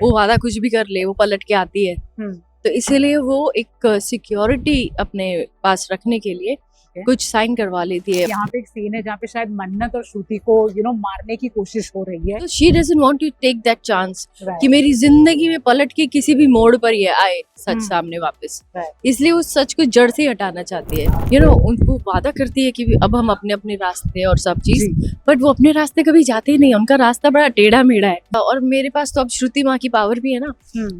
वो वादा कुछ भी कर ले, वो पलट के आती है। तो इसीलिए वो एक सिक्योरिटी अपने पास रखने के लिए कुछ साइन करवा लेती है। यहाँ पे एक सीन है जहाँ पे शायद मन्नत और श्रुति को मारने की कोशिश हो रही है। तो she doesn't want to take that chance कि मेरी जिंदगी में पलट के किसी भी मोड़ पर ये आए सच सामने वापस। इसलिए उस सच को जड़ से हटाना चाहती है। उनको वादा करती है कि अब हम अपने अपने रास्ते और सब चीज, बट वो अपने रास्ते कभी जाते ही नहीं। उनका रास्ता बड़ा टेढ़ा मेढ़ा है। और मेरे पास तो अब श्रुति माँ की पावर भी है ना,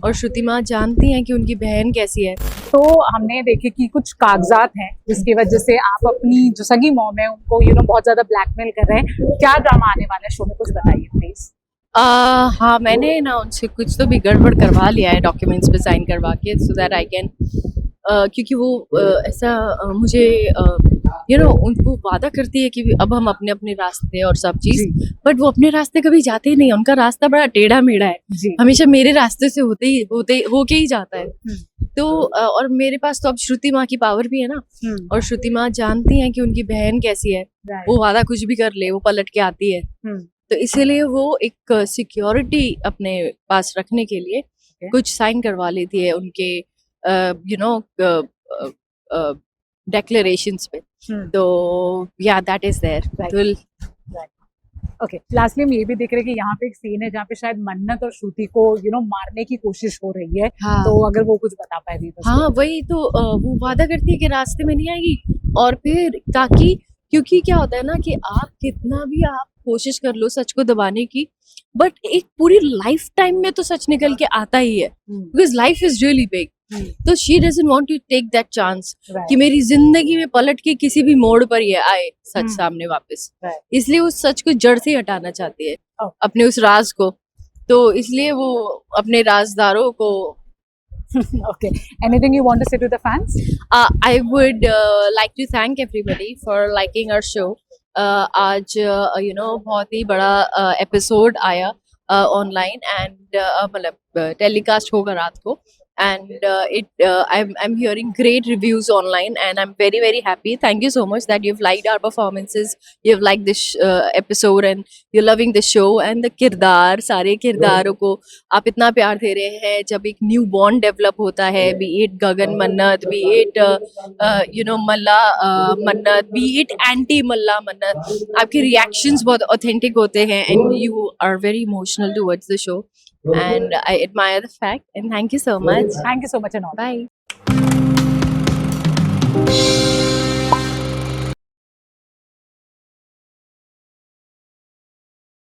और श्रुति माँ जानती है कि उनकी बहन कैसी है। तो हमने देखे कि कुछ कागजात हैं जिसकी वजह से आप अपनी जो सगी मॉम है उनको बहुत ज्यादा ब्लैकमेल कर रहे हैं। क्या ड्रामा आने वाला है शो में, कुछ बताइए प्लीज। हाँ, मैंने ना उनसे कुछ तो भी गड़बड़ करवा लिया है डॉक्यूमेंट्स पे साइन करवा के, सो दैट आई कैन, क्योंकि वो ऐसा मुझे उनको वादा करती है कि अब हम अपने अपने रास्ते और सब चीज, बट वो अपने रास्ते कभी जाते ही नहीं। उनका रास्ता बड़ा टेढ़ा मेढ़ा है, हमेशा मेरे रास्ते से होके ही जाता है। तो और मेरे पास तो अब श्रुति माँ की पावर भी है ना, और श्रुति माँ जानती है कि उनकी बहन कैसी है। वो वादा कुछ भी कर ले, वो पलट के आती है। तो इसीलिए वो एक सिक्योरिटी अपने पास रखने के लिए कुछ साइन करवा लेती है उनके डिक्लेरेशंस पे। तो या that is there. Okay, lastly हम ये भी देख रहे हैं कि यहाँ पे एक सीन है जहाँ पे शायद मन्नत और श्रुति को मारने की कोशिश हो रही है। हाँ। तो अगर वो कुछ बता पाए तो। हाँ, वही तो वो वादा करती है कि रास्ते में नहीं आएगी, और फिर ताकि, क्योंकि क्या होता है ना कि आप कितना भी आप कोशिश कर लो सच को दबाने की, बट एक पूरी लाइफ टाइम में तो सच निकल के आता ही है, because life is really big. तो she doesn't want to take that chance कि मेरी जिंदगी में पलट के किसी भी मोड़ पर ये आए सच सामने वापस। इसलिए उस सच को जड़ से हटाना चाहती है, अपने उस राज को। तो इसलिए वो अपने राजदारों को Okay. Anything you want to say to the fans? I would like to thank everybody for liking our show. आज बहुत ही बड़ा एपिसोड आया ऑनलाइन, एंड मतलब टेलीकास्ट होगा रात को, and I'm hearing great reviews online, and I'm very very happy. Thank you so much that you've liked our performances, you've liked this episode, and you're loving the show and the किरदार, सारे किरदारों को आप इतना प्यार दे रहे हैं। जब एक न्यू बॉन्ड डेवलप होता है, be it गगन मन्नत, be it मल्ला मन्नत, be it एंटी मल्ला मन्नत, आपके रिएक्शंस बहुत ऑथेंटिक होते हैं, and you are very emotional towards the show, and I admire the fact, and thank you so much. Thank you so much and all. Bye.